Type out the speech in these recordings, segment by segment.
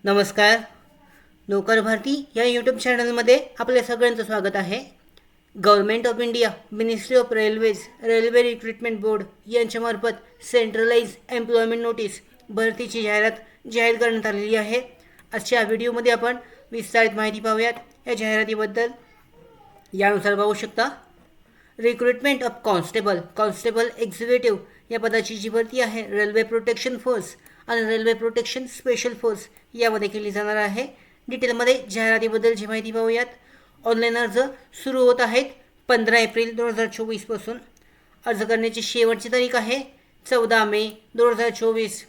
नमस्कार. नोकर भारती या यूट्यूब चॅनलमध्ये आपल्या सगळ्यांचं स्वागत आहे. Government of India, ministry of railways, railway recruitment board यांच्यामार्फत सेंट्रलाइज एम्प्लॉयमेंट नोटीस भरतीची जाहिरात जाहीर करण्यात आलेली आहे. आजच्या व्हिडिओमध्ये आपण विस्तारित माहिती पाहूयात या जाहिरातीबद्दल. यानुसार पाहू शकता, रिक्रुटमेंट ऑफ कॉन्स्टेबल एक्झिक्युटिव्ह या पदाची जी भरती आहे रेल्वे प्रोटेक्शन फोर्स आणि रेल्वे प्रोटेक्शन स्पेशल फोर्स यामध्ये केली जाणार आहे. डिटेलमध्ये जाहिरातीबद्दलची माहिती पाहूयात. ऑनलाईन अर्ज सुरू होत आहेत 15 एप्रिल 2024 पासून. अर्ज करण्याची शेवटची तारीख आहे 14 मे 2024.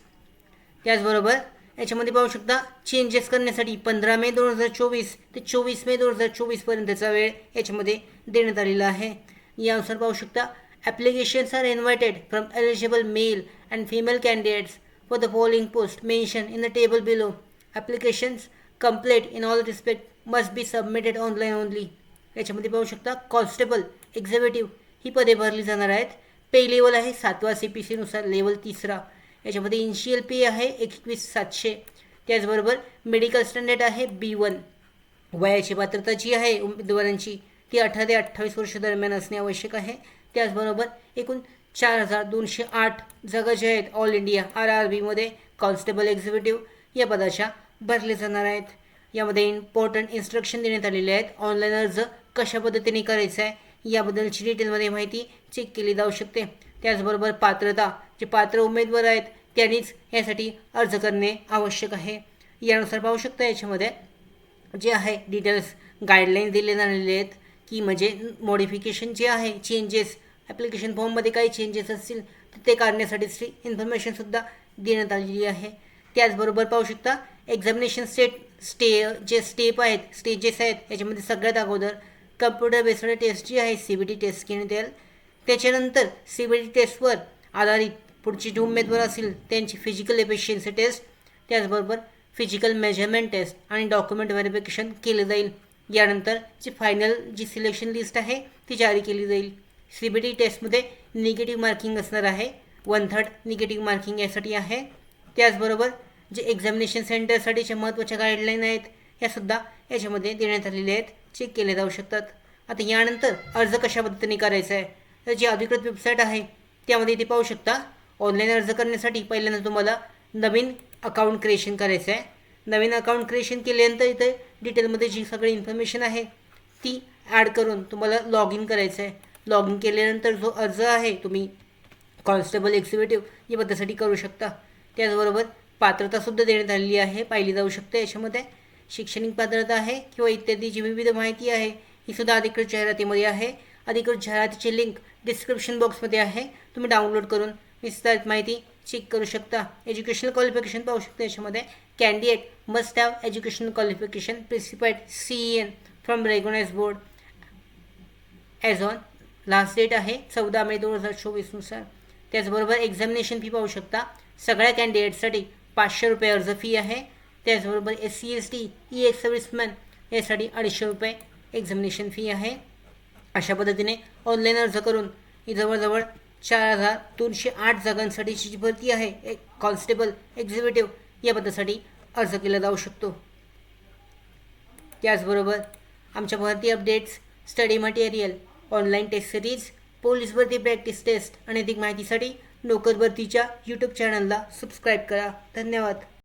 त्याचबरोबर याच्यामध्ये पाहू शकता, चेंजेस करण्यासाठी 15 मे 2024 ते 24 मे 2024 पर्यंतचा वेळ याच्यामध्ये देण्यात आलेला आहे. यानुसार पाहू शकता, applications are invited from eligible male and female candidates for the following post mentioned in the table below. Applications complete in all respect must be submitted online only. याच्यामध्ये पाहू शकता, कॉन्स्टेबल एक्झिक्युटिव्ह ही पदे भरली जाणार आहेत. पे लेवल आहे 7वा CPC नुसार level 3. याच्यामध्ये इनिशियल पे आहे 21,700. त्याचबरोबर मेडिकल स्टँडर्ड आहे B1. वयाची पात्रता जी आहे उमेदवारांची ती 18 ते 28 वर्ष दरम्यान असणे आवश्यक आहे. त्याचबरोबर एकूण 4,208 जागा ज्या आहेत ऑल इंडिया RRBमध्ये कॉन्स्टेबल एक्झिक्युटिव्ह या पदाच्या भरल्या जाणार आहेत. यामध्ये इम्पॉर्टंट इन्स्ट्रक्शन देण्यात आलेले आहेत. ऑनलाईन अर्ज कशा पद्धतीने करायचा आहे याबद्दलची डिटेलमध्ये माहिती चेक केली जाऊ शकते. त्याचबरोबर पात्रता, जे पात्र उमेदवार आहेत त्यांनीच यासाठी अर्ज करणे आवश्यक आहे. यानुसार पाहू शकता, याच्यामध्ये जे आहे डिटेल्स गाईडलाईन दिले जालेले आहेत की म्हणजे मॉडिफिकेशन जे आहे, चेंजेस ॲप्लिकेशन फॉर्ममध्ये काही चेंजेस असतील तर ते काढण्यासाठीची इन्फॉर्मेशनसुद्धा देण्यात आलेली आहे. त्याचबरोबर पाहू शकता, एक्झामिनेशन स्टेप आहेत, स्टेजेस आहेत. याच्यामध्ये सगळ्यात अगोदर कम्प्युटर बेस्ड टेस्ट जी आहे CBT टेस्ट घेण्यात येईल. त्याच्यानंतर CBT टेस्टवर आधारित पुढची जे उमेदवार असतील त्यांची फिजिकल एफिशियन्सी टेस्ट, त्याचबरोबर फिजिकल मेजरमेंट टेस्ट आणि डॉक्युमेंट व्हेरिफिकेशन केलं जाईल. यानंतर जी फायनल जी सिलेक्शन लिस्ट आहे ती जारी केली जाईल. CBT टेस्टमध्ये निगेटिव्ह मार्किंग असणार आहे, 1/3 निगेटिव्ह मार्किंग यासाठी आहे. त्याचबरोबर जे एक्झामिनेशन सेंटरसाठीच्या महत्त्वाच्या गाईडलाईन आहेत ह्यासुद्धा याच्यामध्ये देण्यात आलेल्या आहेत, चेक केले जाऊ शकतात. आता यानंतर अर्ज कशा पद्धतीने करायचा आहे तर जी अधिकृत वेबसाईट आहे त्यामध्ये इथे पाहू शकता, ऑनलाईन अर्ज करण्यासाठी पहिल्यांदा तुम्हाला नवीन अकाउंट क्रिएशन करायचं आहे. नवीन अकाउंट क्रिएशन केल्यानंतर इथे डिटेलमध्ये जी सगळी इन्फॉर्मेशन आहे ती ॲड करून तुम्हाला लॉग इन करायचं आहे. लॉग इन केल्यानंतर जो अर्ज आहे तुम्ही कॉन्स्टेबल एक्झिक्युटिव्ह या पदासाठी करू शकता. त्याचबरोबर पात्रतासुद्धा देण्यात आलेली आहे, पाहिली जाऊ शकते. याच्यामध्ये शैक्षणिक पात्रता आहे किंवा इत्यादी जी विविध माहिती आहे ही सुद्धा अधिकृत जाहिरातीमध्ये आहे. अधिकृत जाहिरातीची लिंक डिस्क्रिप्शन बॉक्समध्ये आहे, तुम्ही डाउनलोड करून विस्तारित माहिती चेक करू शकता. एज्युकेशनल क्वालिफिकेशन पाहू शकता. याच्यामध्ये candidate must have educational qualification prescribed CEN from recognised board as on last date आहे 14 मे 2024 नुसार. त्याचबरोबर एक्झामिनेशन फी पाहू शकता. सगळ्या कॅन्डिडेटसाठी 500 रुपये अर्ज फी आहे. त्याचबरोबर SC ST EX सर्व्हिसमॅन यासाठी 250 रुपये एक्झामिनेशन फी आहे. अशा पद्धतीने ऑनलाईन अर्ज करून ही जवळजवळ 4,208 जागांसाठीची जी भरती आहे एक कॉन्स्टेबल एक्झिक्युटिव्ह या पदासाठी अर्ज केला जाऊ शकतो. त्याचबरोबर आमच्या भरती updates, study material, online test series, police भरती प्रॅक्टिस टेस्ट आणि अधिक माहितीसाठी नोकर भरतीच्या यूट्यूब चॅनलला सबस्क्राईब करा. धन्यवाद.